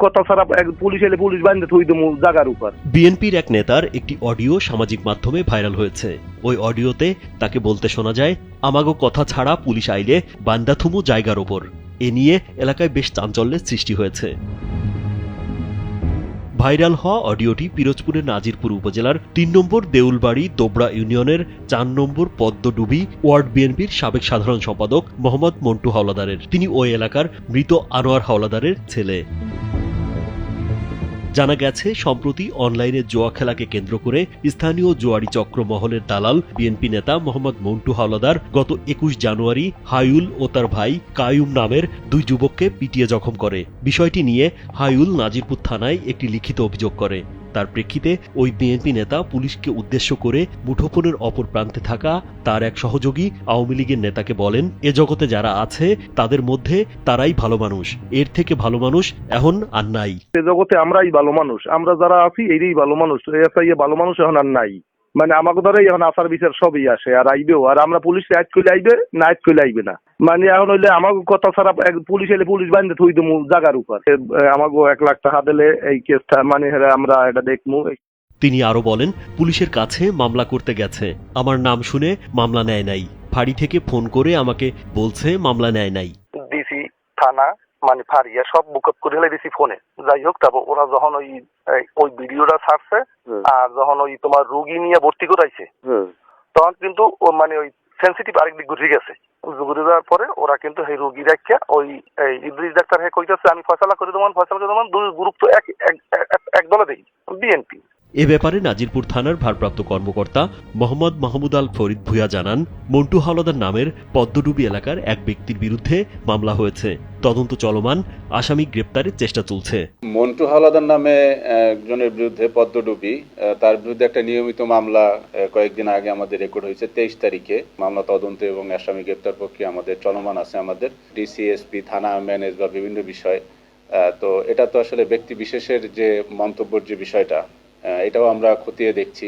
কথা ছাড়া পুলিশ এলে পুলিশ বান্ধে থই দেবো জায়গার উপর। বিএনপির এক নেতার একটি অডিও সামাজিক মাধ্যমে ভাইরাল হয়েছে। ওই অডিওতে তাকে বলতে শোনা যায়, আমাগো কথা ছাড়া পুলিশ আইলে বান্দা থুমু জায়গার ওপর। এ নিয়ে এলাকায় বেশ চাঞ্চল্যের সৃষ্টি হয়েছে। ভাইরাল হওয়া অডিওটি পিরোজপুরের নাজিরপুর উপজেলার ৩ নম্বর দেউলবাড়ি দোবড়া ইউনিয়নের ৪ নম্বর পদ্মডুবি ওয়ার্ড বিএনপির সাবেক সাধারণ সম্পাদক মোহাম্মদ মন্টু হাওলাদারের। তিনি ওই এলাকার মৃত আনোয়ার হাওলাদারের ছেলে। জানা গেছে, সম্প্রতি অনলাইনে জুয়া খেলাকে কেন্দ্র করে স্থানীয় জুয়ারি চক্র মহলের দালাল বিএনপি নেতা মোহাম্মদ মন্টু হাওলাদার গত ২১ জানুয়ারি হায়ুল ও তার ভাই কায়ুম নামের ২ যুবককে পিটিয়ে জখম করে। বিষয়টি নিয়ে হায়ুল নাজিরপুর থানায় একটি লিখিত অভিযোগ করে। তার প্রেক্ষিতে ওই বিএনপি নেতা পুলিশকে উদ্দেশ্য করে মুঠোফোনের অপর প্রান্তে থাকা তার এক সহযোগী আওয়ামী লীগের নেতাকে বলেন, এ জগতে যারা আছে তাদের মধ্যে তারাই ভালো মানুষ, এর থেকে ভালো মানুষ এখন আর নাই। এ জগতে আমরাই ভালো মানুষ, আমরা যারা আছি এই ভালো মানুষ, ভালো মানুষ এখন আর নাই। মানে আমাকে ধরে এখন আচার বিচার সবই আসে আর আইবেও, আর আমরা পুলিশ আজ করলে আইবে না আজ করলে আইবে না। মানে এখন হইলে আমাকে কথা ছাড়া পুলিশ এলে পুলিশ বান্ধে থই দেবো জায়গার উপর। আমাকে ১ লাখ টাকা দিলে এই কেসটা মানে আমরা এটা দেখবো। তিনি আরো বলেন, পুলিশের কাছে মামলা করতে গেছে, আমার নাম শুনে মামলা নেয় নাই। ফাঁড়ি থেকে ফোন করে আমাকে বলছে মামলা নেয় নাই। ডিসি থানা মানে ফারিয়া সব বুক আপ করে হেলে দিছি ফোনে। যাই হোক, তারপর ওরা যখন ওই ভিডিওটা ছাড়ছে আর যখন ওই তোমার রোগী নিয়ে ভর্তি করাইছে, তখন কিন্তু মানে ওই সেন্সিটিভ আরেক দিক ঘুরে গেছে। ঘুরে যাওয়ার পরে ওরা কিন্তু এই রোগী রাখিয়া ওই ইদ্রিস ডাক্তার কইতেছে আমি ফয়সালা করে দেবো, দুই গ্রুপ তো এক দলে দেখি বিএনপি। এ ব্যাপারে নাজিরপুর থানার ভারপ্রাপ্ত কর্মকর্তা মোহাম্মদ মাহমুদ আল ফরিদ ভুঁইয়া জানান, মন্টু হাওলাদার নামের পদ্মডুবি এলাকার এক ব্যক্তির বিরুদ্ধে মামলা হয়েছে, তদন্ত চলমান, আসামি গ্রেপ্তারের চেষ্টা চলছে। মন্টু হাওলাদার নামে একজনের বিরুদ্ধে পদ্মডুবি, তার বিরুদ্ধে একটা নিয়মিত মামলা কয়েকদিন আগে আমাদের রেকর্ড হয়েছে। ২৩ তারিখে মামলা তদন্ত এবং আসামি গ্রেপ্তার প্রক্রিয়া আমাদের চলমান আছে। আমাদের ডিসিএসপি থানা ম্যানেজ বা বিভিন্ন বিষয়, তো এটা তো আসলে ব্যক্তি বিশেষের যে মন্তব্যের যে বিষয়টা, এটাও আমরা খতিয়ে দেখছি।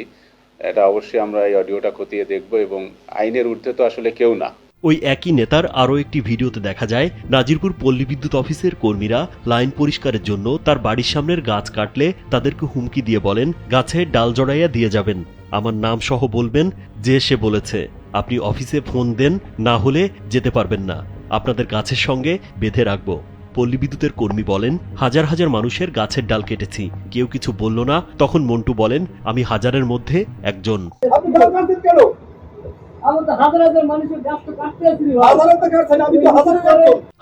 এটা অবশ্যই আমরা এই অডিওটা খতিয়ে দেখব এবং আইনের ঊর্ধ্বে তো আসলে কেউ না। ওই একই নেতার আরও একটি ভিডিওতে দেখা যায়, নাজিরপুর পল্লী বিদ্যুৎ অফিসের কর্মীরা লাইন পরিষ্কারের জন্য তার বাড়ির সামনের গাছ কাটলে তাদেরকে হুমকি দিয়ে বলেন, গাছে ডাল জড়াইয়া দিয়ে যাবেন, আমার নাম সহ বলবেন যে সে বলেছে, আপনি অফিসে ফোন দেন, না হলে যেতে পারবেন না, আপনাদের গাছের সঙ্গে বেঁধে রাখবো। পল্লী বিদ্যুতের কর্মী বলেন, হাজার হাজার মানুষের গাছের ডাল কেটেছি, কেউ কিছু বলল না। তখন মন্টু বলেন, আমি হাজারের মধ্যে একজন।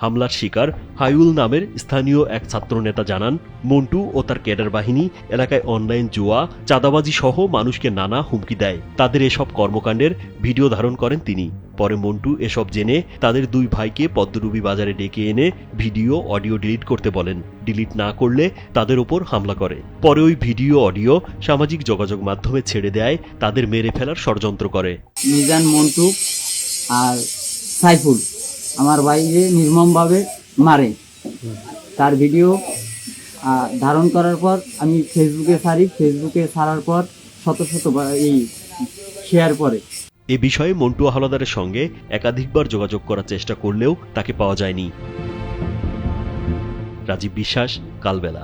হামলার শিকার হায়ুল নামের স্থানীয় এক ছাত্র নেতা জানান, মন্টু ও তার ক্যাডার বাহিনী এলাকায় অনলাইন জুয়া, চাঁদাবাজি সহ মানুষকে নানা হুমকি দেয়। তাদের এসব কর্মকাণ্ডের ভিডিও ধারণ করেন তিনি। পরে মন্টু এসব জেনে তাদের 2 ভাইকে পদ্মডুবি বাজারে ডেকে এনে ভিডিও অডিও ডিলিট করতে বলেন। ডিলিট না করলে তাদের উপর হামলা করে। পরে ওই ভিডিও অডিও সামাজিক যোগাযোগ মাধ্যমে ছেড়ে দেয়, তাদের মেরে ফেলার ষড়যন্ত্র করে। মিজান, মন্টু আর সাইফুল আমার ভাইকে নির্মমভাবে মারে। তার ভিডিও ধারণ করার পর আমি ফেসবুকে ছাড়ি। ফেসবুকে ছাড়ার পর শত শত এই শেয়ার করে। এ বিষয়ে মন্টু হাওলাদারের সঙ্গে একাধিকবার যোগাযোগ করার চেষ্টা করলেও তাকে পাওয়া যায়নি। রাজীব বিশ্বাস, কালবেলা।